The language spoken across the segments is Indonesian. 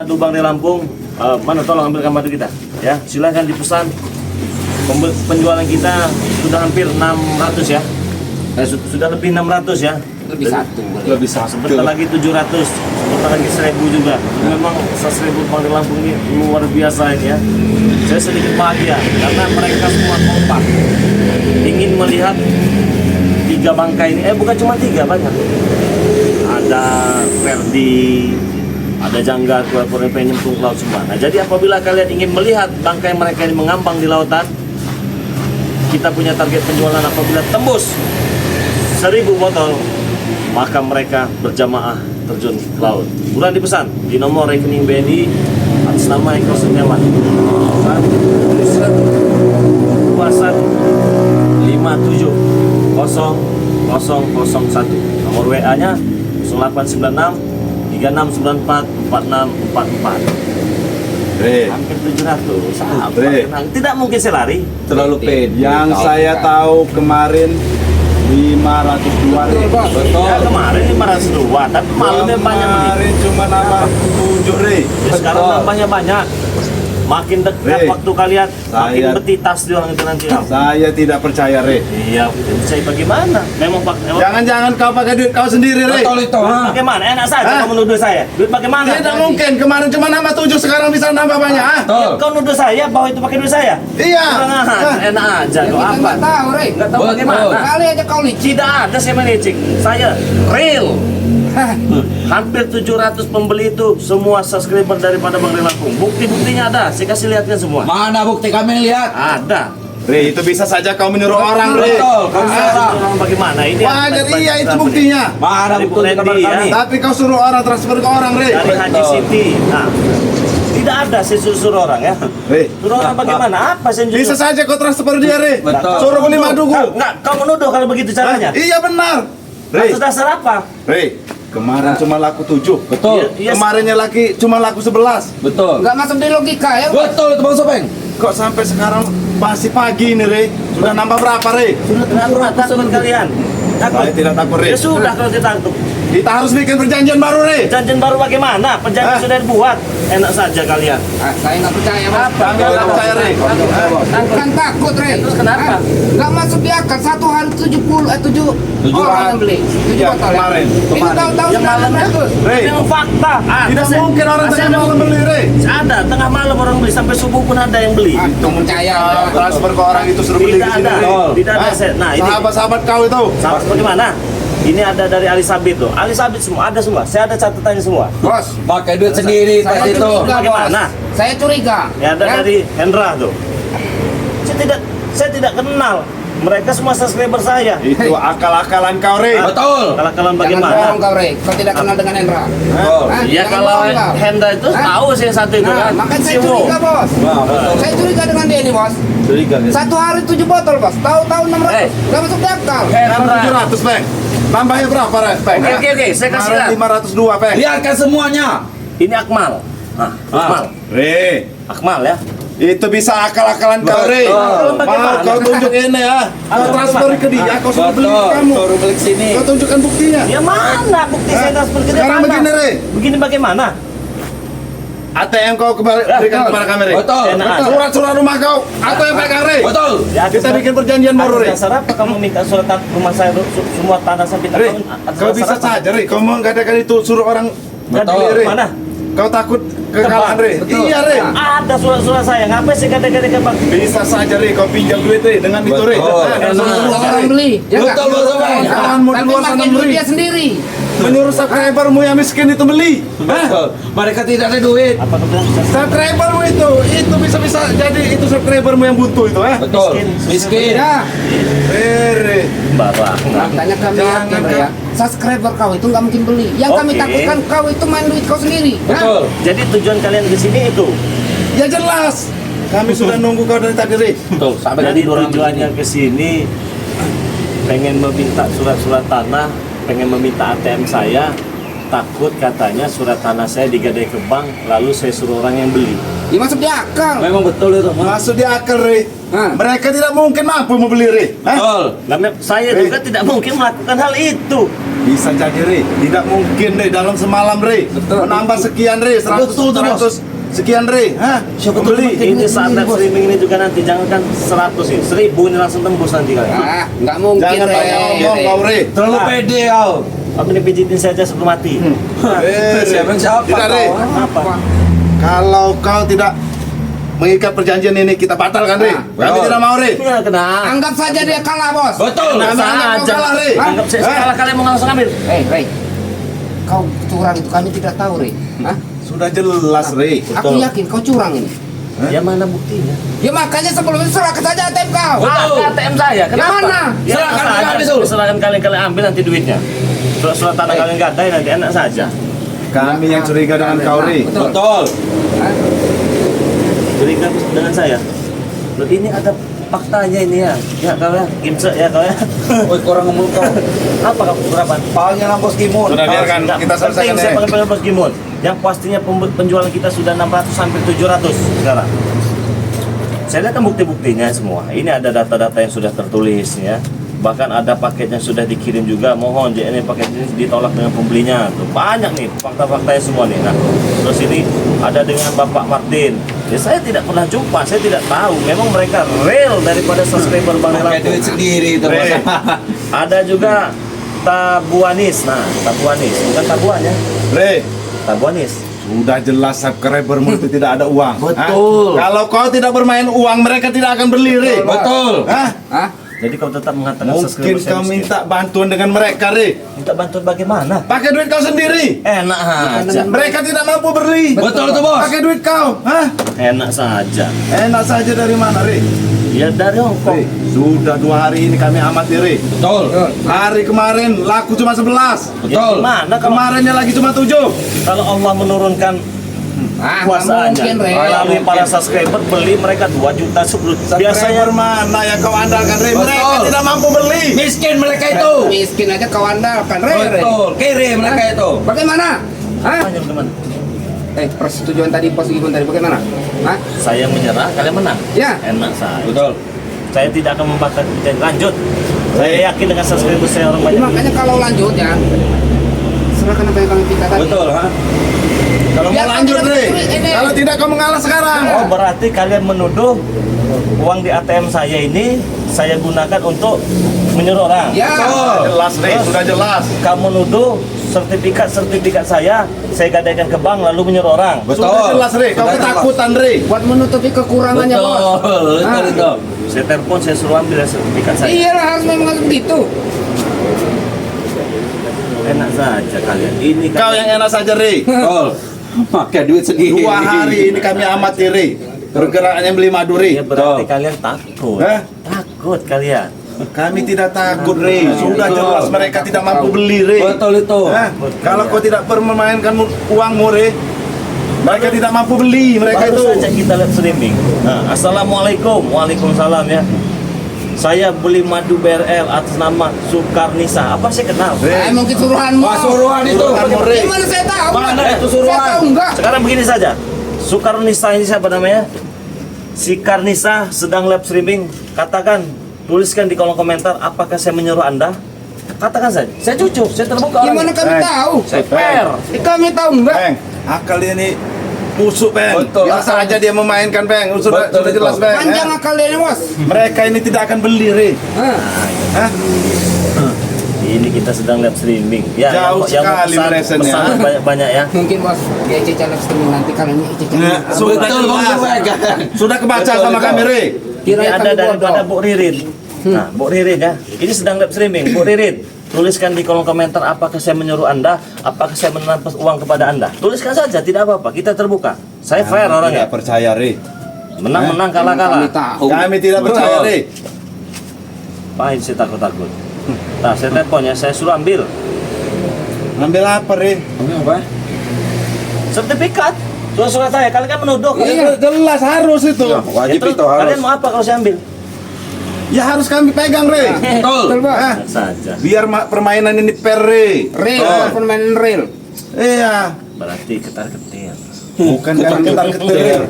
Lubang di Lampung, mana tolong ambil gambar kita, ya. Silahkan dipesan. Penjualan kita sudah hampir 600 ya. Sudah lebih 600 ya. Lebih satu. Lebih satu. Sebentar lagi 700, sebentar lagi 1000 juga. Memang 1000 Lubang di Lampung ini luar biasa ini ya. Saya sedikit bahagia karena mereka semua kompak ingin melihat 3 bangkai ini. Bukan cuma 3, banyak. Ada Ferdi, ada Jangga, Pura-Pura penyemplung ke laut semua. Nah, jadi apabila kalian ingin melihat bangkai mereka ini mengambang di lautan, kita punya target penjualan apabila tembus 1000 botol, maka mereka berjamaah terjun ke laut. Buruan dipesan di nomor rekening BNI atas nama Eko Setiawan 21570001. Nomor WA-nya 0896 3694 4644. Hampir 700. Tidak mungkin saya lari. Terlalu pede. Yang saya tahu kemarin 502 Re. Ya kemarin 502, tapi malamnya banyak nih. Kemarin cuma nambah 7 Re. Sekarang nambahnya banyak. Makin dekat waktu kalian, makin betitas di orang itu nanti. Saya tidak percaya Re. Iya, saya bagaimana? Memang Jangan-jangan kau pakai duit kau sendiri Re. Betul itu. Bagaimana? Enak saja kau menuduh saya. Duit bagaimana? Tidak mungkin, kemarin cuma nambah 7, sekarang bisa nambah banyak. Kau nuduh saya bahwa itu pakai duit saya? Iya. Enak aja kau apa? Nggak tahu, Re. Nggak tahu bagaimana? Kali aja kau licik. Tidak ada saya melicik. Saya real. Hampir 700 pembeli itu semua subscriber daripada Bang Re Lampung. Bukti-buktinya ada, saya kasih lihatkan semua. Mana bukti kami lihat? Ada. Re, itu bisa saja kau menyuruh orang Re. Betul, kau seorang. Orang bagaimana? Ini Wajar, iya itu buktinya. Mana Dari bukti Randy, kabar ya. kami? Tapi kau suruh orang transfer ke orang Re. Dari Haji Siti. Nah, tidak ada saya suruh orang ya. Re, Suruh orang bagaimana? Apa saya bisa saja kau transfer dia Re. Betul. Suruh beli madu. Enggak, kau menuduh kalau begitu caranya. Iya benar. Re, Atas dasar apa? Re, kemarin cuma laku 7. Betul. Iya, Kemarinnya lagi cuma laku 11. Betul. Nggak masuk di logika ya? Betul itu Bang Sopeng. Kok sampai sekarang masih pagi ini Re? Sudah nambah berapa Re? Kenapa takut kalian? Takut? Saya tidak takut Re. Ya sudah kalau ditangkap. Kita harus bikin perjanjian baru Re. Perjanjian baru bagaimana? Perjanjian sudah dibuat. Enak saja kalian. Saya nggak percaya, Bang. Nggak percaya Re. Bukan takut, Re. Terus kenapa? Nggak masuk di akal. Satu hari 7 orang yang beli. 7 Iya, botol ya. kemarin. Ini tahun-tahun Yang malam 900. Re, Memang fakta. tidak mungkin orang tengah malam beli Re. Ada tengah malam orang beli sampai subuh pun ada yang beli. Nggak percaya. Transfer ke orang itu suruh beli Tidak di sini ada. Re. Tidak ada. Nah ini Sahabat-sahabat kau itu. sama bagaimana? Ini ada dari Ali Sabit tuh. Ali Sabit semua ada semua. Saya ada catatannya semua. Bos, Pakai duit sendiri pas saya itu. curiga, Bos. Bagaimana? Saya curiga. Ya ada dari Hendra tuh. Saya tidak kenal. Mereka semua subscriber saya. Itu akal-akalan kau Re. Betul. Kalau Jangan bagaimana? bohong kau, Re. Kau tidak kenal dengan Hendra. Betul. Hah? Ya Jangan kalau bohong kau. Hendra itu Hah? tahu saya satu itu Nah, kan. makanya saya Siwo. curiga, Bos. Nah, betul. Saya curiga dengan dia ini, Bos. Curiga gitu. Satu hari 7 botol, Bos. Tahu-tahu 600. Nggak masuk di akal. Sekarang 700 Peng. Tambahnya berapa Re? Peng? Oke, saya kasih Kemarin lihat. 502 Peng. Lihatkan semuanya. Ini Akmal. Nah, Akmal. Re, Akmal ya. itu bisa akal-akalan kau Re. Betul. Mau kau tunjuk ini ya. Kau transfer ke dia, kau suruh beli Betul. kamu. Suruh beli sini. Kau tunjukkan buktinya. Ya mana bukti saya transfer ke dia? Sekarang Mana? begini Re. Begini bagaimana? ATM kau berikan kepada kami Re. Betul. Enak. Surat-surat rumah kau atau yang pegang Re. Betul. Ya, Kita bikin perjanjian baru Re. Atas dasar apa kamu minta surat rumah saya semua tanah saya minta Re, kamu atas kau dasar bisa apa? saja Re. Kau mengadakan itu suruh orang Betul. beli, Re. Mana? Kau takut kekalahan Re. Betul. Iya Re. Ada surat-surat saya. Ngapain sih kata-kata ke bang? Bisa saja Re. Kau pinjam duit Re dengan itu Re. Betul. Kau Enak. suruh Orang Re. beli. Ya nggak? Betul, betul, Bang. Jangan mau di Tapi luar sana pakai duit beli. dia sendiri. Menyuruh subscribermu yang miskin itu beli. Betul. Mereka tidak ada duit. Apa kau bilang? Subscribermu itu bisa jadi itu subscribermu yang buntu itu Betul. Miskin. Ya, Re. Barang. makanya kami Jangan, yakin Kak. ya. Subscriber kau itu nggak mungkin beli. Yang kami Oke. takutkan kau itu main duit kau sendiri. Hah? Betul. Jadi tujuan kalian ke sini itu. Ya jelas. Kami sudah nunggu kau dari tadi Re. Tuh, sampai Jadi tadi orang tujuannya ke sini pengen meminta surat-surat tanah, pengen meminta ATM saya takut katanya surat tanah saya digadai ke bank, lalu saya suruh orang yang beli. Ya masuk di akal. Memang betul itu. Masuk di akal, Re. Hah? Mereka tidak mungkin mampu membeli, Re. Hah? Betul. Saya juga tidak mungkin melakukan hal itu. Bisa jadi, Re. Tidak mungkin, Re. Dalam semalam, Re. Betul. Menambah sekian, Re. 100, Betul, tuh, Bos. 100 sekian, Re. Hah? Siapa tuh Beli. Ini saat live streaming ini juga nanti jangankan 100 ini, 1000 ini langsung tembus nanti kalian. Ah, nggak mungkin, Jangan banyak ngomong, kau, Re. Terlalu pede kau. Aku ini pijitin saja sebelum mati. Siapa yang siapa Tidak, Re. kau? Apa? Kalau kau tidak mengikat perjanjian ini, kita batalkan, Re. Ah, Kami betul. tidak mau, Re. Ya kenapa? Anggap saja dia kalah, Bos. Betul. Enak Kami anggap kau saja. kalah, Re. Anggap saya kalah, kalian mau langsung ambil. Rey. Kau curang itu kami tidak tahu, Rey. Hah? Sudah jelas, Re. Aku yakin kau curang ini. Ya mana buktinya? Ya makanya sebelum itu serahkan saja ATM kau. Betul. ATM saya, kenapa? mana? Ya, Serahkan enak kalian saja. itu. Serahkan kalian ambil nanti duitnya. Surat tanah kalian gadai nanti enak saja. Kami yang curiga dengan kau, Re. Betul. Hah? Curiga dengan saya. Loh ini ada faktanya ini ya. Ya kau ya, Kimse ya kau ya. Oi, korang ngomong kau. Apa kamu berapa? Paunya nambos kimun. Sudah biarkan kita selesaikan, Saya Re. pakai Bos Gimun. Yang pastinya penjualan kita sudah 600 sampai 700 sekarang. Saya lihat kan bukti-buktinya semua. Ini ada data-data yang sudah tertulis ya. Bahkan ada paket yang sudah dikirim juga. Mohon ini paket ini ditolak dengan pembelinya. Tuh, banyak nih fakta-faktanya semua nih. Nah, terus ini ada dengan Bapak Martin. Ya, saya tidak pernah jumpa, saya tidak tahu. Memang mereka real daripada subscriber Bang Pakai duit Lampung. sendiri itu. Re. Ada juga Tabuanis. Nah, Tabuanis bukan Tabuan ya. Re. Tabuanis. Sudah jelas subscribermu itu tidak ada uang. Betul. Hah? Kalau kau tidak bermain uang, mereka tidak akan beli, Re. Betul. Hah? Hah? Jadi kau tetap mengatakan Mungkin subscriber saya kau miskin. minta bantuan dengan mereka, Re. Minta bantuan bagaimana? Pakai duit kau sendiri. Enak aja. Mereka tidak mampu beli. Betul tuh, Bos. Pakai duit kau. Hah? Enak saja. Enak saja dari mana, Re? Ya dari Hongkong. Re, sudah 2 hari ini kami amati, Re. Betul. Hari kemarin laku cuma 11. Ya, Betul. gimana kalau Kemarinnya lagi cuma 7. Allah menurunkan Ah, nggak kuasanya mungkin, Rey. melalui para subscriber beli mereka 2 juta sebelum Biasanya biasanya mana yang kau andalkan, Re? Mereka Betul. tidak mampu beli. Miskin mereka itu. Miskin aja kau andalkan, Rey. Betul. Kiri mereka itu. Bagaimana? Hah? Tanya bagaimana? Persetujuan tadi, persetujuan tadi bagaimana? Hah? Saya menyerah, kalian menang. Ya. Enak saja. Betul. Saya tidak akan membatalkan perjanjian. Lanjut. Saya yakin dengan subscriber saya orang Ya, banyak. makanya kalau lanjut ya, serahkan apa yang kami minta tadi. Betul, ha? Kalau Biar mau lanjut, kami Re. dapat duit ini. Kalau tidak kau mengalah sekarang. Oh berarti kalian menuduh uang di ATM saya ini saya gunakan untuk menyuruh orang. Ya. Jelas, Re. Sudah jelas. Kamu nuduh sertifikat saya gadaikan ke bank lalu menyuruh orang. Betul. Sudah jelas, Re. Kau Sudah ketakutan, Re. Buat menutupi kekurangannya, Bos. Betul. Hah? Betul itu. Saya telepon, saya suruh ambil sertifikat saya. Iya lah, harus memang harus begitu. Enak saja kalian. Ini Kau yang enak saja, Re. Betul. Pakai duit sendiri. 2 hari ini kami amati, Re. Pergerakannya beli madu, ya Re. berarti Betul. kalian takut. Hah? Takut kalian. Kami tidak takut, Re. Sudah Betul. jelas mereka tidak mampu beli, Re. Betul itu. Hah? Kalau kau tidak memainkan uangmu, Re, mereka tidak mampu beli. Mereka Baru itu. saja kita live streaming. Nah, assalamualaikum, waalaikumsalam ya. Saya beli madu BRL atas nama Sukarnisa. Apa saya kenal? Re. Mungkin suruhanmu. Pasuruan itu. Suruhanmu, Re. Gimana saya tahu? Mana itu Saya suruhan? tahu enggak? Sekarang begini saja. Sukarnisa ini siapa namanya? Si Karnisa sedang live streaming. Katakan, tuliskan di kolom komentar apakah saya menyuruh Anda? Katakan saja. Saya jujur, saya terbuka Gimana orangnya. kami tahu? Saya fair. Kami tahu enggak? Peng, akal ini busuk, Peng. Betul. Biasa aja dia memainkan, Peng. Sudah, Betul, sudah jelas, betul. Peng. Panjang ya. akal dia, Bos. Mereka ini tidak akan beli, Re. Hah? Hah? Ini kita sedang live streaming. Ya, Jauh sekali melesetnya. pesan banyak-banyak ya. Mungkin, Bos. Dia cecah live streaming nanti kalian ini cecah. Nah, sudah Betul, Bang. jelas. Sudah kebaca Betul, sama betul. kami, Re. Ini ada daripada Bu Ririn. Hmm. Nah, Bu Ririn ya. Ini sedang live streaming. Bu Ririn, tuliskan di kolom komentar apakah saya menyuruh Anda, apakah saya merampas uang kepada Anda. Tuliskan saja, tidak apa-apa. Kita terbuka. Saya fair Tidak orangnya. percaya, Re. Menang-menang, Kami kalah-kalah. tahu. Kami tidak percaya, Re. Pahit sih takut-takut. Nah, saya telepon ya, saya suruh ambil Ambil apa, Re? Apa? sertifikat. Surat-surat saya, kalian kan menuduh. Iya, jelas harus itu. Ya, wajib Ya, terus itu harus. kalian mau apa kalau saya ambil? Ya harus kami pegang, Re. Betul. Betul, Bos. Hah? Saja. Biar permainan ini fair, Re. Real, Oh. permainan real. Iya. Berarti ketar-ketir. Bukan ketar-ketir.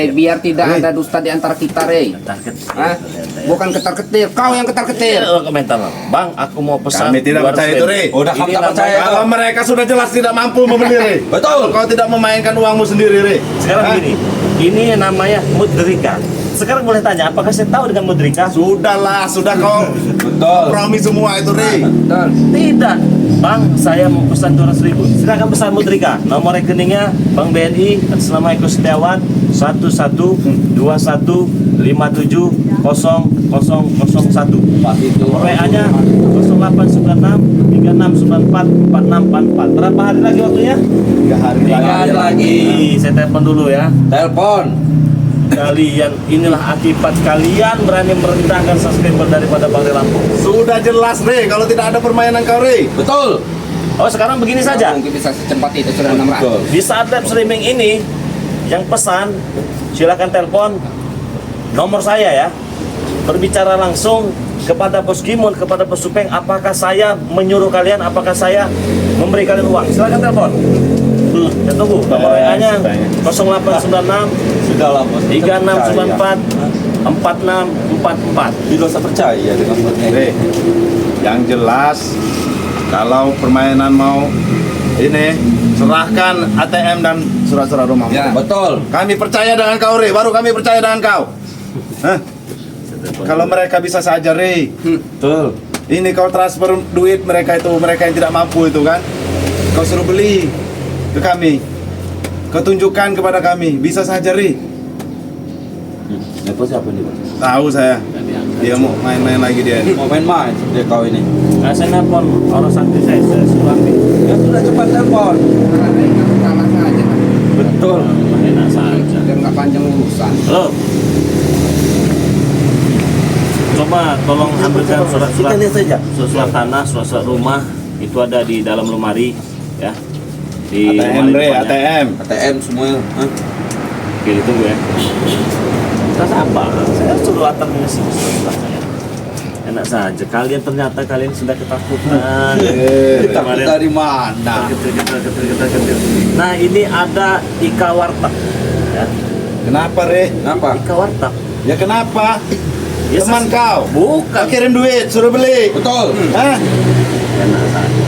Biar tidak ada dusta di antara kita, Rey. Ketar-ketir. Hah? Bukan ketar-ketir, kau yang ketar-ketir. Komentar, Bang, aku mau pesan. Kami tidak 200 percaya itu, Rey. Udah kamu Ini tak percaya Kalau tuh. mereka sudah jelas tidak mampu membeli, Rey. Betul. Kau tidak memainkan uangmu sendiri, Rey. Sekarang Hah? begini, ini namanya mudrika. Sekarang boleh tanya, apakah saya tahu dengan mudrika? Sudahlah, sudah kau Betul. kompromi semua itu, Rey. Betul. Tidak, Bang, saya mau pesan 200.000. Silakan pesan mudrika. Nomor rekeningnya Bank BNI atas nama Eko Setiawan 1121570001. Nomor WA-nya 0896 3694 4644. Berapa hari lagi waktunya? 3 hari 3 lagi. hari lagi. Saya telepon dulu ya. Telepon. Kalian, inilah akibat kalian berani merendahkan subscriber daripada Bang Lampung. Sudah jelas, Rey. Kalau tidak ada permainan kau, Rey. Betul. Oh, sekarang begini saja. Mungkin bisa secepat itu sudah 600. Betul. Di saat live streaming ini, yang pesan silakan telepon nomor saya ya. Berbicara langsung kepada Bos Gimun, kepada Bos Supeng, apakah saya menyuruh kalian, apakah saya memberi kalian uang. Silakan telepon. Ya tunggu, nomor WA-nya 0896 Sudah lah, Bos. 3694 4644. Tidak usah percaya dengan bosnya. Rey, yang jelas kalau permainan mau ini serahkan ATM dan surat-surat rumah. Ya. Betul. Kami percaya dengan kau, Rey. Baru kami percaya dengan kau. Hah? Kalau mereka bisa saja, Rey. Betul. Ini kau transfer duit mereka itu, mereka yang tidak mampu itu kan. Kau suruh beli ke kami. Kau tunjukkan kepada kami. Bisa saja, Rey. Telepon siapa nih, Bos? Tahu saya. Dia mau main-main lagi dia. Mau main-main dia kau ini. Nah, saya nelpon orang santri saya suruh ambil. Ya sudah cepat telepon. Karena Rey nggak kalah saja. Betul. Enak saja. Biar nggak panjang urusan. Halo. Coba tolong ambilkan surat-surat Kita lihat saja. surat tanah, surat rumah itu ada di dalam lemari ya. Di ATM, lemari Rey, depannya. ATM. ATM semuanya. Hah? Oke, ditunggu ya. Terus apa? Saya suruh atas ngasih surat saya. Enak saja. Kalian ternyata kalian sudah ketakutan. Takut dari mana? Ketar-ketir. Nah, ini ada Ika Warteg. Ya. Kenapa, Rey? Kenapa? Ika Warteg. Ya kenapa? Ya, Teman kau. Bukan. Kau kirim duit, suruh beli. Betul. Hah? Enak saja.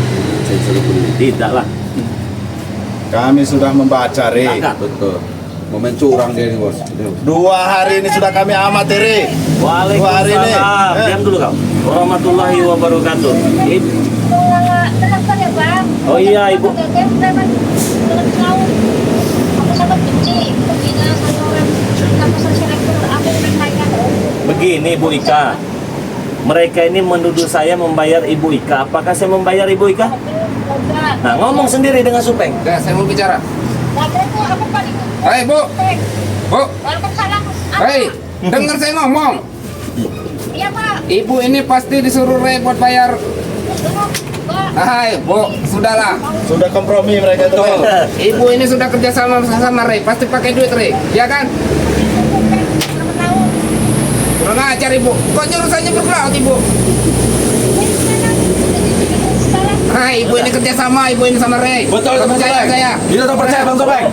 Saya suruh beli. Tidak lah. Kami sudah membaca, Rey. Kakak. Betul. Mau main curang dia nih, Bos. 2 hari ini sudah kami amati, Rey. Hari ini. Waalaikumsalam. Diam dulu kau. Warahmatullahi wabarakatuh. Telepon ya bang. Oh iya, Ibu. Aku sangat benci pembina satu orang kampus selektor aku bertanya. Begini Bu Ika. Mereka ini menuduh saya membayar Ibu Ika. Apakah saya membayar Ibu Ika? Enggak. Nah, ngomong sendiri dengan Supeng. Udah, saya mau bicara. Ada tuh aku paling. Hei, Bu. Bu. Waalaikumsalam. Hei, dengar saya ngomong. Iya pak. Ibu ini pasti disuruh Rey buat bayar. Duduk. Pak. Hai, Bu, sudahlah. Sudah kompromi mereka itu, Tuh, Rey. Ibu ini sudah kerja sama Rey, pasti pakai duit Rey, ya kan? Selamat tahun. Kurang ajar Ibu, kok nyuruh saya nyebut laut Ibu? Hai, Ibu ini kerja sama, Ibu ini sama Rey. Betul, Nggak Bang percaya Sobeng. saya. Kita tak percaya, Bang Sobeng.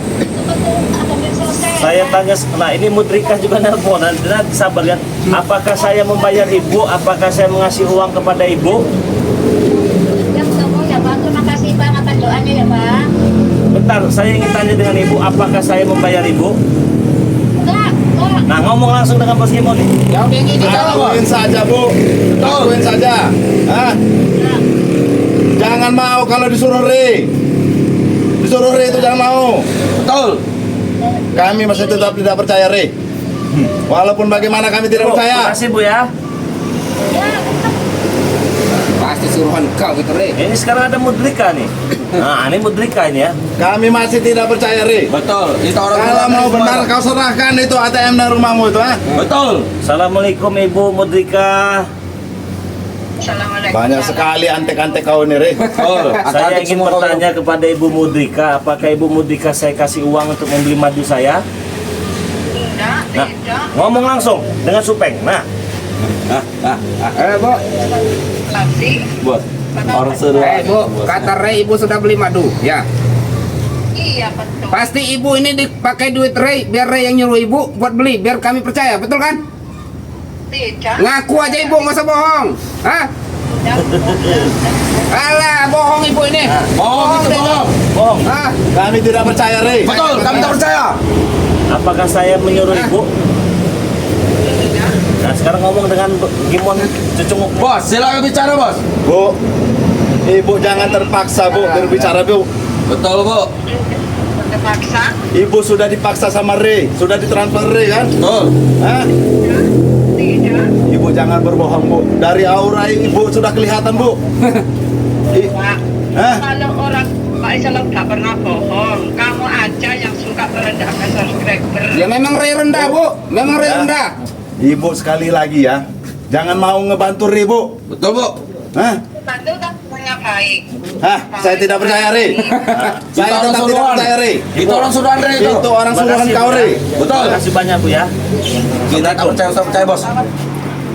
Saya tanya, nah ini Mudrika juga nelpon. Dan sabar lihat, apakah saya membayar Ibu? Apakah saya mengasih uang kepada Ibu? Ya ketemu ya bang. Terima kasih bang atas doanya ya bang. Bentar, saya ingin tanya dengan Ibu, apakah saya membayar Ibu? Enggak. Nah, ngomong langsung dengan Bos Gimon nih. Jawab yang ini jawab. Lakuin saja, Bu. Lakuin saja. Hah? Jangan mau kalau disuruh Rey. Disuruh Rey itu jangan mau. Betul. Kami masih tetap tidak percaya, Rey. Walaupun bagaimana kami tidak Bu, percaya. terima kasih Bu ya. Ya. Pasti suruhan kau gitu Rey. Ini sekarang ada Mudrika nih. Nah, ini Mudrika ini ya. Kami masih tidak percaya, Rey. Betul. Kita orang Kalau mau benar kau serahkan itu ATM dan rumahmu itu, ha? Betul. Assalamualaikum Ibu Mudrika. Assalamualaikum. Banyak sekali antek-antek kau ini, Rey. Betul. Saya Akan ingin semua kau- bertanya kepada Ibu Mudrika, apakah Ibu Mudrika saya kasih uang untuk membeli madu saya? Tidak. Nah, Tidak. ngomong langsung dengan Supeng. Nah, Bu. Kasih. Bos. Orang seru. Bu, kata Rey Ibu sudah beli madu, ya. Iya betul. Pasti ibu ini dipakai duit Ray, biar Ray yang nyuruh ibu buat beli, biar kami percaya, betul kan? Tidak. Ngaku aja ibu, masa bohong? Hah? Alah, bohong ibu ini. Bohong itu deh. bohong. Bohong. Hah? Kami tidak percaya, Rey. Betul, kami tak percaya. Apakah saya menyuruh ibu? Nah sekarang ngomong dengan Gimon Cucunguk. Bos, silakan bicara, Bos. Bu, ibu jangan terpaksa, Bu, berbicara, Bu. Betul, Bu. Terpaksa. Ibu sudah dipaksa sama Rey, sudah ditransfer Rey kan? Betul. Hah? Tidak. Ibu jangan berbohong, Bu. Dari aura ibu sudah kelihatan, Bu. Pak. Hah? Kalau orang Pak Islam nggak pernah bohong. Kamu aja yang suka merendahkan subscriber. Ya memang Ray rendah, Bu. Memang Ray Ya. rendah. Ibu sekali lagi ya, jangan mau ngebantu Rey, Bu. Betul, Bu. Hah? Bantu kan punya baik. Hah? Saya tidak percaya, Rey. Saya tetap tidak percaya, Rey. Itu orang suruhan Rey itu. Itu orang suruhan kau, Rey. Betul. Terima kasih banyak Bu ya. Kita tak percaya, Bos.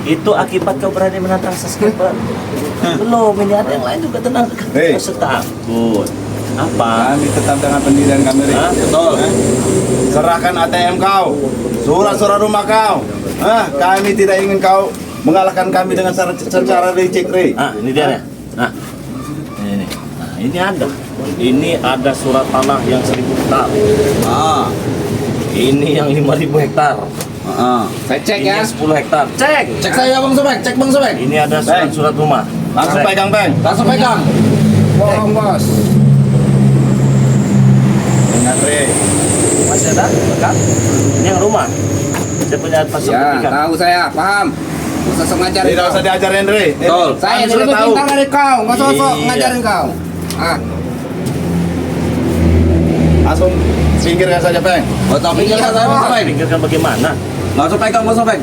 Itu akibat kau berani menantang subscriber. Belum, ini ada yang lain juga tenang. Hei. Kau setakut. Apa? Kami tetap dengan pendirian kami, Rey. Hah? Betul. Serahkan ATM kau, surat-surat rumah kau. Kami tidak ingin kau mengalahkan kami dengan secara licik, Rey. Ah, ini dia ya. Nah, ini. Nah, ini ada. Ini ada surat tanah yang 1000 hektar. Ah. Ini yang 5000 hektar. Ah. Saya cek Ini ya. yang 10 hektar. Cek. Cek saya, Bang Sobek. Cek Bang Sobek. Ini ada surat-surat rumah. Langsung Cek. pegang, Bang. Langsung pegang. Bohong, Bos. Ingat, Rey. Masih ada? Kan? Ini yang rumah. Saya punya pas Ya, sertifikat. tahu saya, paham. Usah sok ngajarin Tidak kau. usah diajarin, Rey. Betul. Saya Kami ini sudah lebih tahu. pintar dari kau, nggak sok Iya. ngajarin kau. Ah, Langsung singkirkan saja, Bang. Betul, pikirkan saya, Bang Sobek. Pikirkan bagaimana? Langsung pegang, Bang Sobek.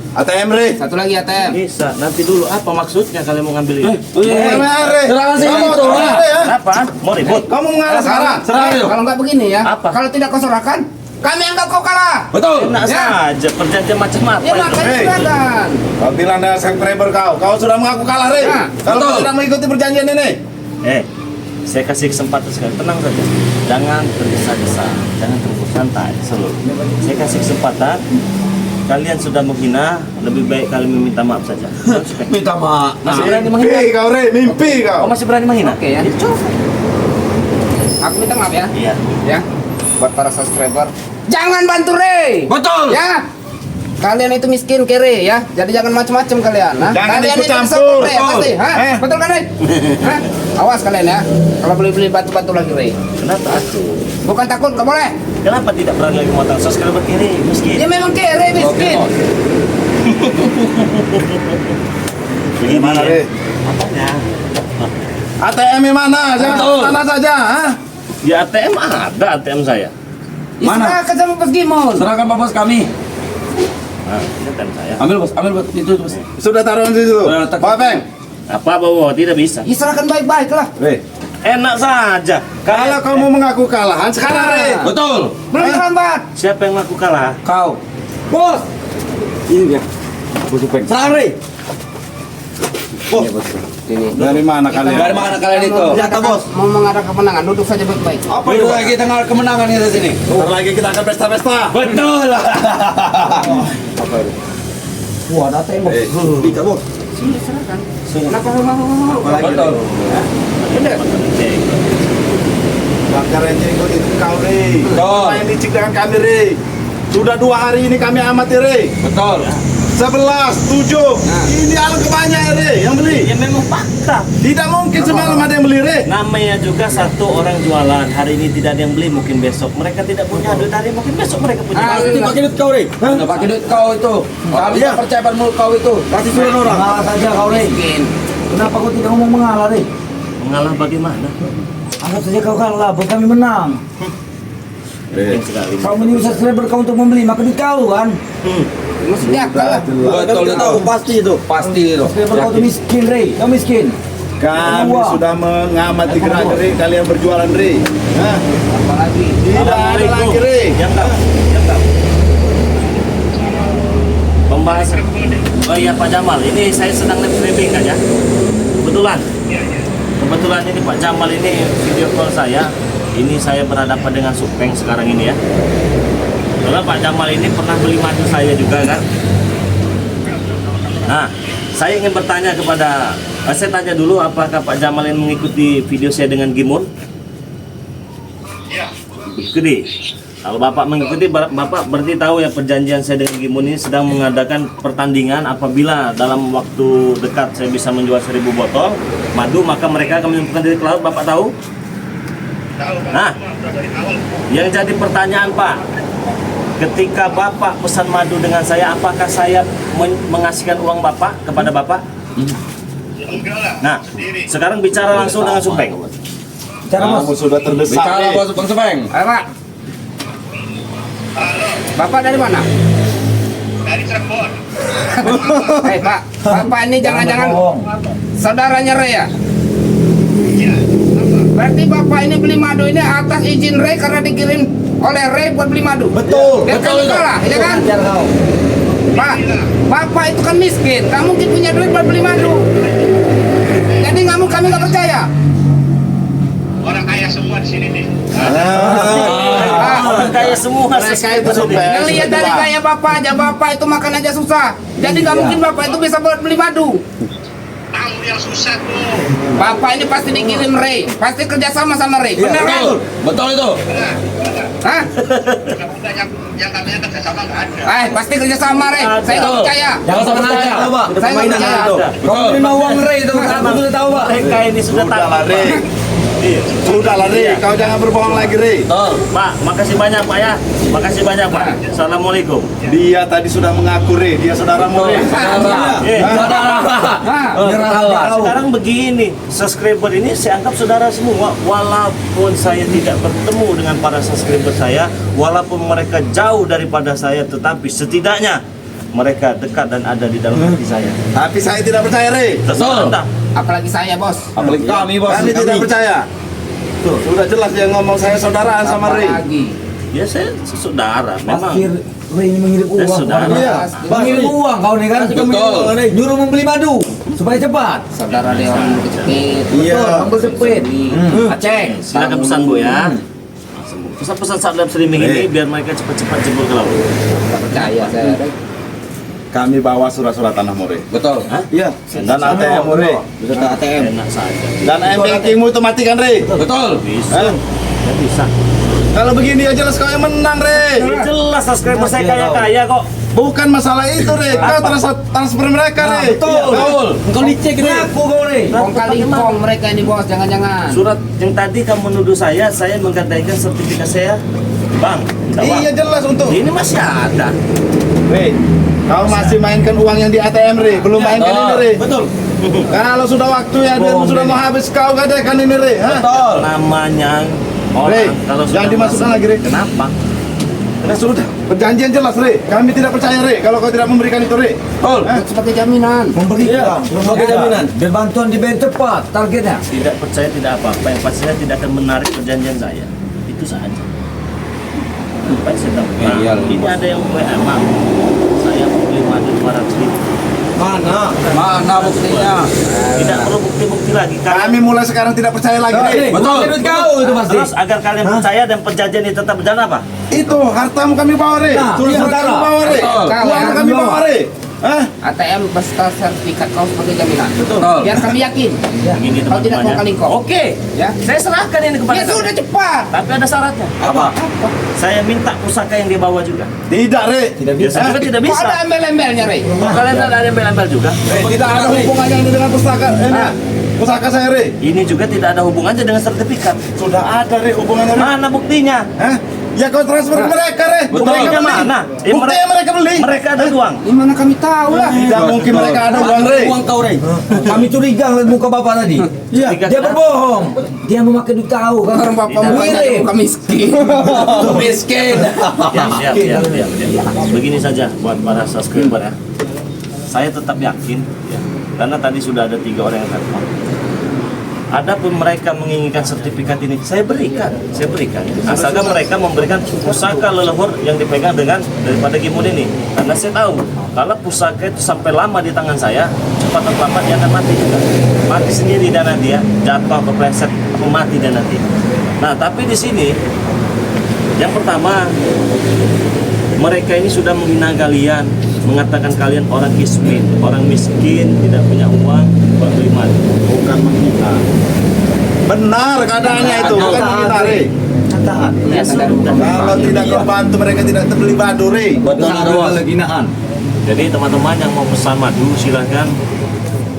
ATM, Rey. satu lagi ATM. Bisa. Nanti dulu apa maksudnya kalian mau ngambil ini? Rey. Serahkan sini Kamu itu. mau Rey, ya? Apa? Mau ribut? Kamu mengalah sekarang. Serahkan itu. Kalau nggak begini ya, Apa? kalau tidak kau serahkan, kami anggap kau kalah. Betul. Enak Ya. saja perjanjian macam apa Ya itu? makanya Hei. serahkan. Kau bilang dengan subscriber kau sudah mengaku kalah, Rey. Nah, Kalau betul. kau tidak mengikuti perjanjian ini. Saya kasih kesempatan sekali, tenang saja. Jangan tergesa-gesa, jangan terlalu santai, selalu. Saya kasih kesempatan. Kalian sudah menghina, lebih baik kalian meminta maaf saja. Minta maaf. Masih berani menghina? Mimpi kau, Rey. Mimpi kau. Kau masih berani menghina? Oke ya. Ya, coba. Aku minta maaf ya. Iya. Ya. Buat para subscriber, jangan bantu Ray. Betul. Ya. Kalian itu miskin kere ya. Jadi jangan macam-macam kalian. Nah. Jangan Kalian ikut itu campur. support Ray, Betul. pasti. Hah? Betul kan Ray? Hah? Awas kalian ya. Kalau beli-beli batu-batu lagi Ray. Kenapa tuh? Bukan takut, nggak boleh. Kenapa tidak berani lagi memotong subscriber kiri? Miskin. Ya memang kere miskin. Gimana, ya. Rey? Apanya? ATM di mana? Jangan Betul. tanah saja, hah? Di ATM ada ATM saya. Mana? Serahkan sama Bos Gimon. Serahkan Pak Bos kami. Nah, ini ATM saya. Ambil, Bos. Ambil, Bos. Itu, Bos. Sudah taruh di situ. Sudah letak. Pak, Bang. Apa bawa? Tidak bisa. Ya serahkan baik-baik lah. Rey. Enak saja. Kalau kamu mengaku kalahan sekarang, Rey. Betul. Belum Hah? terlambat. Siapa yang ngaku kalah? Kau. Bos. Ini dia. Bos Upeng. Serahkan, Rey. Oh, Ini. dari mana kalian? Dari mana kalian itu? Senjata Bos. Mau mengadakan kemenangan, duduk saja baik-baik. Apa Itu itu? lagi tengah kemenangan kita sini. Bentar lagi kita akan pesta-pesta. Betul. Wah, ada tembok. Tiga, Bos. Kenapa mau? Betul. Bener. Bakar jenggot itu kau, Rey. Betul. Main licik dengan kami, Rey. Sudah 2 hari ini kami amati, Rey. Betul. 11, 7. Ini alur kebanyakan, Rey, yang beli. Ya memang fakta. Tidak mungkin semalam ada yang beli, Rey. Namanya juga satu orang jualan. Hari ini tidak ada yang beli, mungkin besok mereka tidak punya duit, hari mungkin besok mereka punya. Ah, Pasti pakai duit kau, Rey. Udah pakai duit kau itu. Kami tak percaya pada mulut kau itu. Kasih surat orang. Mengalah saja kau, Rey. Miskin. Kenapa kau tidak ngomong mengalah, Rey? Mengalah bagaimana? Anggap saja kau kalah, bos kami menang. Penting sekali. Kau menyuruh subscriber kau untuk membeli, maka duit kau kan? Maksudnya kalah. Betul itu. Pasti itu. Pasti itu. Subscriber kau tuh miskin, Rey. Kau miskin. Kami Wah. sudah mengamati gerak-gerik kalian berjualan, Rey. Hah? Apalagi. Tidak ada lagi, Rey. Diam kau. Diam kau. Pembahasan. Oh iya Pak Jamal, ini saya sedang live streaming kan ya? Kebetulan. kebetulan ini Pak Jamal ini video call saya. Ini saya berhadapan dengan Supeng sekarang ini ya. Soalnya Pak Jamal ini pernah beli madu saya juga kan. Nah, saya ingin bertanya kepada, saya tanya dulu apakah Pak Jamal ini mengikuti video saya dengan Gimun? Ikuti. Kalau Bapak mengikuti, Bapak berarti tahu ya perjanjian saya dengan Gimun ini sedang mengadakan pertandingan. Apabila dalam waktu dekat saya bisa menjual 1000 botol madu, maka mereka akan menyembuhkan diri ke laut. Bapak tahu? Nah, yang jadi pertanyaan Pak, ketika Bapak pesan madu dengan saya, apakah saya mengasihkan uang Bapak kepada Bapak? Nah, sekarang bicara langsung dengan Supeng. Cara Kamu sudah terdesak Bicara nih. bos Bang Sepeng. Ayo, Pak. Bapak dari mana? Dari Cirebon. Pak, Bapak ini jangan-jangan saudaranya Ray ya? Iya. Berarti Bapak ini beli madu ini atas izin Ray karena dikirim oleh Ray buat beli madu. Betul. Biar Betul kami itu. kalah, ya kan? Ajar kau. Pak, Bapak itu kan miskin, nggak mungkin punya duit buat beli madu. Jadi kami nggak percaya. Orang kaya semua di sini nih. Orang kaya semua. Mereka itu Supeng. Ngelihat dari kayak Bapak aja, Bapak itu makan aja susah. Jadi nggak mungkin Bapak itu bisa buat beli madu. Tamu yang susah tuh. Bapak ini pasti dikirim Ray, pasti kerjasama sama Ray. Benar kan? Betul. Betul itu. Hah? Udah yang katanya kerjasama nggak ada. Pasti kerjasama Ray. Saya nggak percaya. Jangan sama percaya. Pak. Saya nggak percaya. Kau menerima uang Ray itu, aku sudah tahu Pak. Mereka ini sudah Udah lah, tahu. Re. Iya. Udah lah, Re. Kau jangan berbohong lagi, Re. Betul. Pak, makasih banyak Pak ya. Makasih banyak Pak. Assalamualaikum. Dia tadi sudah mengaku, Re. Dia saudaramu, Re. Eh, Hah? sekarang begini, subscriber ini saya anggap saudara semua. Walaupun saya tidak bertemu dengan para subscriber saya, walaupun mereka jauh daripada saya, tetapi setidaknya mereka dekat dan ada di dalam hati saya. Tapi saya tidak percaya, Re. Terserah Anda. Apalagi saya bos. Apalagi kami bos. Kami tidak percaya. Tuh, sudah jelas dia ngomong saya saudaraan sama Re. Apalagi. Ya saya saudara, memang. Pasti Ray ini mengirim uang. saudara. Iya. Mengirim uang kau nih kan? Betul. Nyuruh membeli madu supaya cepat. Saudara dia orang kecil. Iya. Ambil cepet. Aceng. Silakan pesan Bu ya. Pesan-pesan saat live streaming ini biar mereka cepat-cepat jebol ke laut. Nggak percaya saya. Ray. Kami bawa surat-surat tanah More. Betul. Iya. Dan ATM, More. Beserta ATM. Enak saja. Dan M-bankingmu itu matikan, Re. Betul. Bisa. Ya bisa. Kalau begini ya jelas kau yang menang, Re. Ya jelas subscriber saya kaya-kaya kok. Bukan masalah itu, Re. Kau transfer mereka, Re. Betul. Kau dicek ngaku kau Ray. Kong kali kong mereka ini bos, jangan-jangan. Surat yang tadi kamu nuduh saya menggadaikan sertifikat saya. Bang, minta uang. Iya jelas untuk. Ini masih ada. Re, kau masih mainkan uang yang di ATM, Re. Belum mainkan ini, Re. Betul. Kalau sudah waktunya dia sudah mau habis kau gadaikan ini, Re. Hah? Betul. Namanya Re, orang kalau jangan sudah dimasukkan masuk- lagi, Re. Kenapa? Nah, sudah. Perjanjian jelas, Re. Kami tidak percaya, Re. Kalau kau tidak memberikan itu, Re. Betul. Hah? Sebagai jaminan. Memberikan sebagai jaminan. Biar bantuan dibayar cepat targetnya. Tidak percaya tidak apa-apa. Yang pasti saya tidak akan menarik perjanjian saya. Itu saja. Baik, saya tahu. Nah, Iya, ini ada yang WA, Mak. Saya mau beli madu 200.000. Mana? Mana buktinya? Tidak perlu bukti-bukti lagi. Kami mulai sekarang tidak percaya lagi, Re. Betul. Duit kau itu pasti. Terus agar kalian percaya dan perjanjian ini tetap berjalan apa? Itu hartamu kami bawa, Re. Nah, Surat-surat iya, kami bawa, Re. betul. Uang kami bawa, Re. Hah? ATM beserta sertifikat kau sebagai jaminan. Betul. Biar kami yakin. Begini Kalau tidak teman-teman. kong kali kong. Oke, Ya. saya serahkan ini kepada Ya kalian. sudah cepat. Tapi ada syaratnya. Apa? Saya minta pusaka yang dia bawa juga. Tidak, Re. Tidak Ya, saya juga tidak Kok bisa. ada embel-embelnya, Ray? Kok kalian ada embel-embel juga? Tidak ada hubungannya ini dengan pustaka. Pusaka saya, Re. Ini juga tidak ada hubungannya dengan sertifikat. Sudah ada, Re, hubungannya, Re. Mana buktinya? Hah? Ya kau transfer ke mereka, Re. Betul. Mereka Buktinya beli. mana? Buktinya mereka beli. Mereka ada uang. Gimana kami tahu lah? Tidak mungkin mereka ada uang, Re. Uang kau Ray. Kami curiga ngeliat muka bapak tadi. Iya. Curiga Dia kenapa? berbohong. Dia memakai duit kau kan. Orang bapak Tidak. mukanya Mirip. muka miskin. Miskin. Siap. Begini saja buat para subscriber ya. Saya tetap yakin ya. Karena tadi sudah ada 3 orang yang telepon. Adapun mereka menginginkan sertifikat ini, saya berikan. Asalkan mereka memberikan pusaka leluhur yang dipegang daripada Gimun ini. Karena saya tahu kalau pusaka itu sampai lama di tangan saya, cepat atau lambat dia akan mati juga. Mati sendiri dan nanti ya, jatuh kepleset, mati dan nanti. Nah, tapi di sini yang pertama, mereka ini sudah menghina kalian, mengatakan kalian orang miskin, tidak punya uang, beriman. Bukan menghina. Benar keadaannya itu, bukan menghina, Re. Ya sudah. Kalau tidak kau bantu mereka tidak terbeli madu, Re. Betul ada hinaan. Jadi teman-teman yang mau pesan madu silahkan.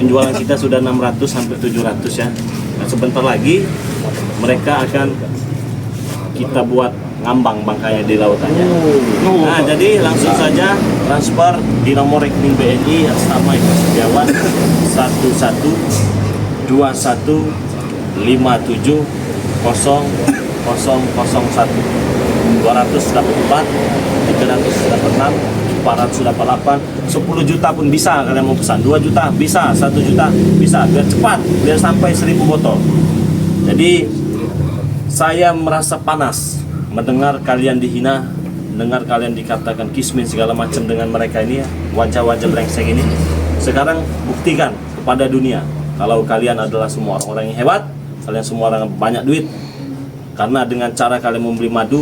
Penjualan kita sudah 600 sampai 700 ya. Nah, sebentar lagi mereka akan kita buat ngambang bangkainya di lautannya. Nah, jadi langsung saja transfer di nomor rekening BNI atas nama Eko Setiawan 1121570001 200 dapat 4, 300 dapat 6, 400 dapat 8, 10 juta pun bisa kalian mau pesan, 2 juta bisa, 1 juta bisa, biar cepat, biar sampai 1000 botol. Jadi saya merasa panas mendengar kalian dihina, dengar kalian dikatakan kismin segala macam dengan mereka ini ya, wajah-wajah brengsek ini. Sekarang buktikan kepada dunia kalau kalian adalah semua orang-orang yang hebat, kalian semua orang yang banyak duit. Karena dengan cara kalian membeli madu,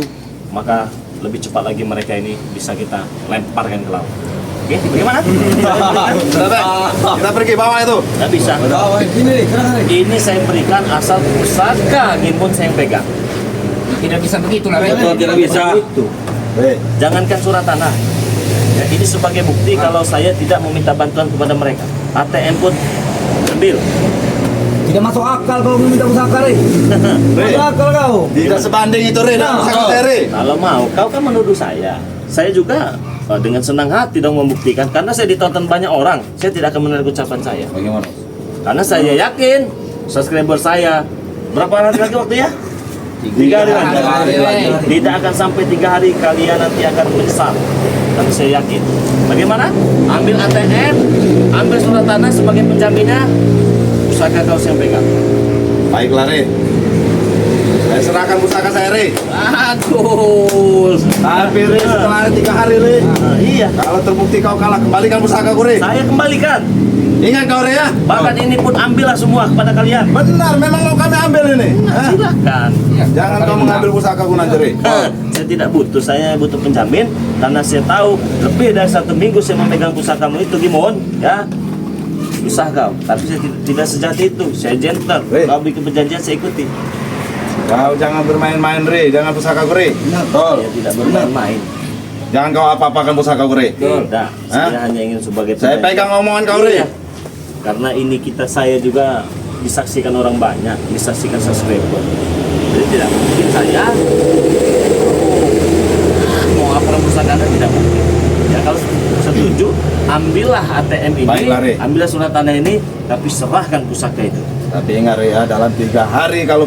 maka lebih cepat lagi mereka ini bisa kita lemparkan ke laut. Oke, bagaimana? Kita pergi bawah itu. Nggak bisa. Ini saya berikan asal pusaka Gimun saya yang pegang. Tidak bisa begitu lah, Tidak bisa. Jangankan surat tanah. Ya, ini sebagai bukti kalau saya tidak meminta bantuan kepada mereka. ATM pun ambil. Tidak masuk akal kalau meminta pusaka, Re. Masuk akal kau. Tidak sebanding itu, Re. Dengan pusaka saya, Re. Kalau mau, kau kan menuduh saya. Saya juga dengan senang hati dong membuktikan. Karena saya ditonton banyak orang, saya tidak akan menarik ucapan saya. Bagaimana? Karena saya yakin subscriber saya berapa hari lagi waktunya? 3 hari lagi. Tidak akan sampai 3 hari kalian nanti akan menyesal. Tapi saya yakin. Bagaimana? Ambil ATM, ambil surat tanah sebagai penjaminnya. Pusaka kau yang pegang. Baiklah, Re. Saya serahkan pusaka saya, Re. Bagus. Tapi, Re, setelah 3 hari, Re. Iya. Kalau terbukti kau kalah, kembalikan pusakaku, Re. Saya kembalikan. Ingat kau, Re, ya. Bahkan ini pun ambillah semua kepada kalian. Benar, memang mau kami ambil ini. Hah? Silakan. Jangan kau mengambil pusakaku nanti, Re. Saya tidak butuh, saya butuh penjamin karena saya tahu lebih dari 1 minggu saya memegang pusakamu itu, Gimun, ya. Susah kau, tapi saya tidak sejati itu. Saya gentle. Re. Kau bikin perjanjian saya ikuti. Kau jangan bermain-main, Re. Jangan pusakaku, Re. Saya tidak bermain-main. Jangan kau apa-apakan pusakaku, Re. Tidak, saya hanya ingin sebagai Saya penjamin. pegang omongan kau, Re. Iya. Karena ini saya juga disaksikan orang banyak, disaksikan subscriber. Jadi tidak mungkin saya mau apa pusaka Anda tidak mungkin. Ya kalau setuju, ambillah ATM ini, Baiklah, Re. ambillah surat tanah ini, tapi serahkan pusaka itu. Tapi ingat, Re, ya, dalam 3 hari kalau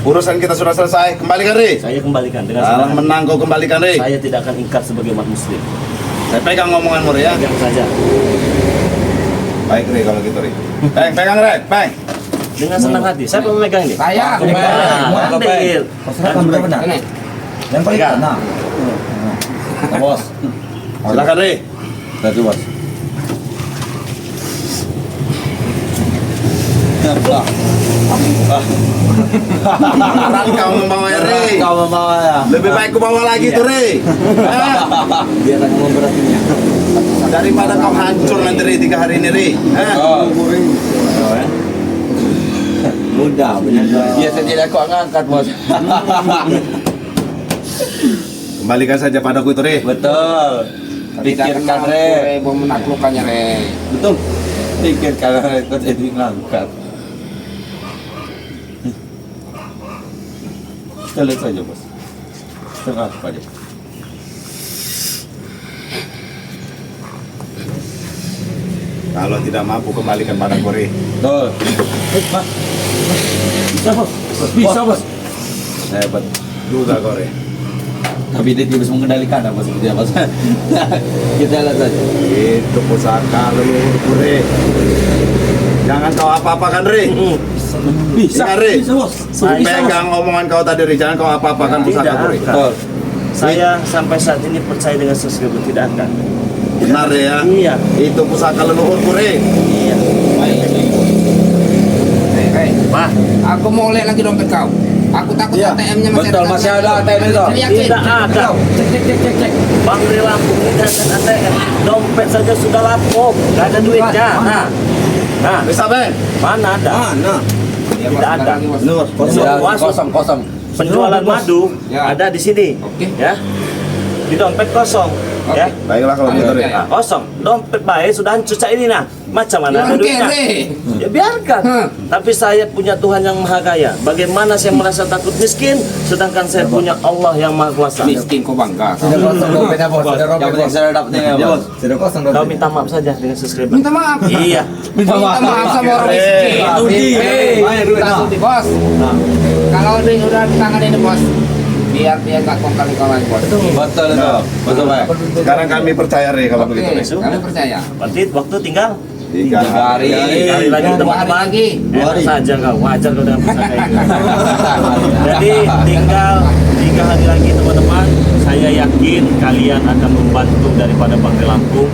urusan kita sudah selesai, kembalikan, Re. Saya kembalikan dengan Dalam senang hati. menang kau kembalikan, Re. Saya tidak akan ingkar sebagai umat muslim. Saya pegang omonganmu, Re, ya. Pegang saja. Baik, Re, kalau gitu, Re. Pegang, Re. Peng. Dengan senang hati. Siapa yang memegang ini? Saya. Nah, ambil. Serahkan benar-benar. Ini. Yang paling Pegang. nah. Bos. Silakan, Re. Tadi, Bos. Berat kau membawa, Re. Kau membawa ya. Lebih baik ku bawa lagi tuh, Re. Hah? Biar aku memberatinya. Daripada kau hancur nanti, Re, 3 hari ini, Re. Hah? Mudah, benar. Biasa tidak kau ngangkat, Bos. Kembalikan saja padaku itu, Re. Betul. Pikirkan, Re. Mau menaklukkannya, Re. Betul. Pikirkan, Re. Kau jadi ngangkat. Kita lihat saja, Bos. Tengah aja. Kalau tidak mampu, kembalikan padaku, Re. Betul. Bisa, Bos. Bisa, Bos. Hebat. Juga kau, Re. Tapi dia tidak bisa mengendalikan apa seperti apa. Kita lihat saja. Itu pusaka leluhurku, Re. Jangan kau apa-apakan, Re. Bisa, Ri. bos. Pegang omongan kau tadi, Ri. Jangan kau apa-apakan pusaka Tidak kau, Ri. akan. Saya sampai saat ini percaya dengan subscriber tidak akan. Benar ya? Iya. Itu pusaka leluhurku, Ri. Iya. Hei, Pak, aku mau lihat lagi dompet kau. Aku takut ATM-nya Betul, masih ada ATM itu. Saya yakin. tidak ada. Cek. Bang di Lampung ini dan ATM, dompet saja sudah lapuk, nggak ada duitnya. Nah, Bisa, Bang? mana ada? Mana? Ya, Tidak Bos, ada. lagi, Bos. Nur. Kosong. Penjualan madu Ya. ada di sini, Oke. ya. Di dompet kosong, Oke. ya. Baiklah kalau gitu, Ri. Ya. Nah, kosong. Dompet baik sudah hancur cak ini nah. Macam mana ada Jangan duitnya? kere. Ya biarkan. Tapi saya punya Tuhan yang maha kaya. Bagaimana saya merasa takut miskin, sedangkan saya punya Allah yang maha kuasa. Miskin kau bangga. Sudah kosong dompetnya bos. Sudah Yang penting saya dapatnya ya, Ya Bos. bos. Sudah kosong Kau dompetnya. minta maaf saja dengan subscriber. Minta maaf. Iya. Minta maaf sama orang miskin. Nudi. Bayar duit, Kita nah. sudi, Bos. Kalau dia udah di tangan ini, Bos, biar dia nggak kong kali kau lagi, Bos. Betul itu. Betul, Pak. Sekarang kami percaya, Ri, kalau Oke, begitu, Ri. kami percaya. Berarti waktu tinggal 3 hari. 3 hari lagi Ya, 2 hari teman-teman. lagi. Enak saja kau, wajar kau dengan pusaka itu. Jadi tinggal 3 hari lagi teman-teman. Saya yakin kalian akan membantu daripada Bang di Lampung.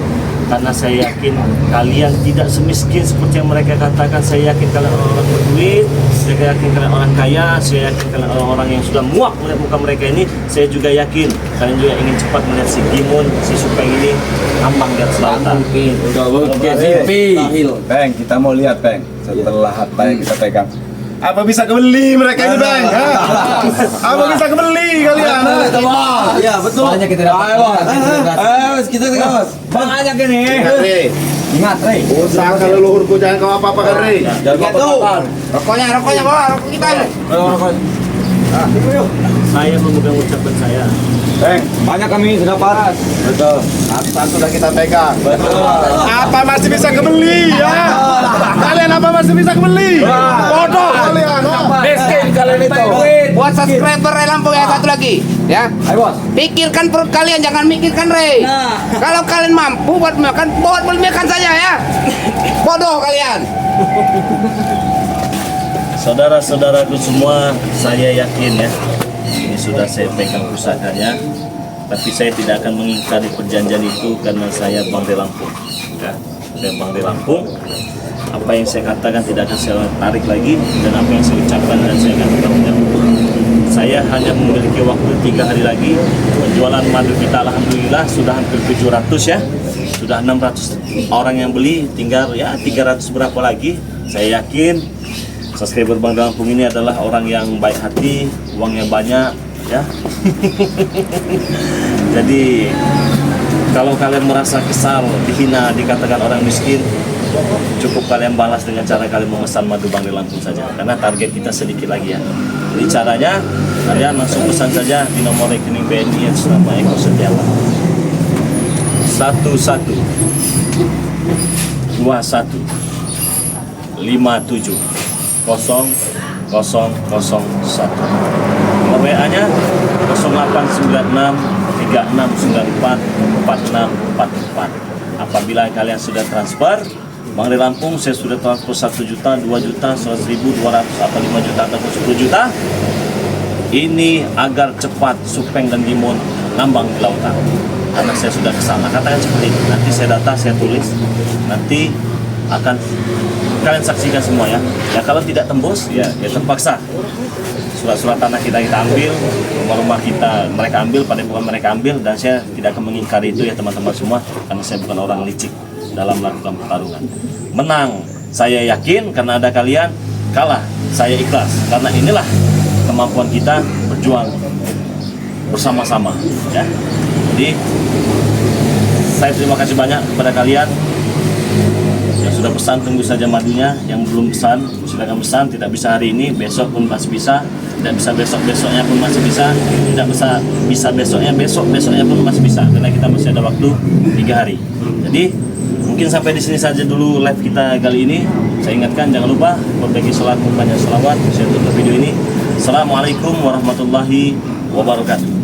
Karena saya yakin kalian tidak semiskin seperti yang mereka katakan. Saya yakin kalian orang-orang berduit. Saya yakin kalian orang kaya. Saya yakin kalian orang-orang yang sudah muak melihat muka mereka ini. Saya juga yakin kalian juga ingin cepat melihat si Gimun, si Supeng ini ambang di atas lautan. Bang, kita mau lihat, Bang. Setelah harta yang kita pegang. Apa bisa kebeli mereka ini, Bang? Hah? Apa bisa kebeli kalian? Hah? Ya betul. Banyak kita dapat. Ayo, Bos. Kita Bos. Banyak ini. Ingat, Ri. Ingat, Rey. Pusaka leluhurku jangan kau apa-apakan, Ri. Rokoknya, Bos, rokok kita. Saya memegang ucapan saya. Bang, Banyak kami sudah dapat. betul. Harta sudah kita pegang. Betul. Apa masih bisa kebeli ya? Kalian apa masih bisa kebeli? Bodoh kalian. Miskin kalian itu. Buat subscriber Ray Lampung yang satu lagi, ya. Ayo bos. Pikirkan perut kalian, jangan mikirkan Ray. Kalau kalian mampu buat beli makan saja ya. Bodoh kalian. Saudara-saudaraku semua, saya yakin ya, ini sudah saya pegang pusakanya, tapi saya tidak akan mengingkari perjanjian itu karena saya Bang di Lampung. Ya, saya Bang di Lampung. Apa yang saya katakan tidak akan saya tarik lagi, dan apa yang saya ucapkan dan saya akan bertanggung jawab. Saya hanya memiliki waktu 3 hari lagi. Penjualan madu kita alhamdulillah sudah hampir 700 ya. Sudah 600 orang yang beli, tinggal ya 300 berapa lagi. Saya yakin subscriber Bang di Lampung ini adalah orang yang baik hati, uangnya banyak ya. Jadi kalau kalian merasa kesal, dihina, dikatakan orang miskin, cukup kalian balas dengan cara kalian memesan madu Bang di Lampung saja, karena target kita sedikit lagi ya. Jadi caranya kalian langsung pesan saja di nomor rekening BNI yang nama Eko Setiawan 11 21 57 0001. Nomor WA-nya 0896 3694 4644. Apabila kalian sudah transfer Bang di Lampung, saya sudah transfer 1 juta, 2 juta, 100 ribu, 200 atau 5 juta atau 10 juta. Ini agar cepat Supeng dan Gimun ngambang di lautan. Karena saya sudah kesana, katakan seperti itu. Nanti saya data, saya tulis. Nanti akan kalian saksikan semua ya. Ya kalau tidak tembus ya terpaksa surat-surat tanah kita ambil, rumah kita mereka ambil, padepokan mereka ambil, dan saya tidak akan mengingkari itu ya teman-teman semua, karena saya bukan orang licik dalam melakukan pertarungan. Menang saya yakin karena ada kalian, kalah saya ikhlas karena inilah kemampuan kita berjuang bersama-sama ya. Jadi saya terima kasih banyak kepada kalian yang sudah pesan. Tunggu saja madunya. Yang belum pesan silakan pesan. Tidak bisa hari ini, besok pun masih bisa. Tidak bisa besoknya pun masih bisa. Tidak bisa besoknya, besoknya pun masih bisa. Karena kita masih ada waktu 3 hari. Jadi mungkin sampai di sini saja dulu live kita kali ini. Saya ingatkan jangan lupa perbaiki sholat, banyak sholawat. Saya tutup video ini. Assalamualaikum warahmatullahi wabarakatuh.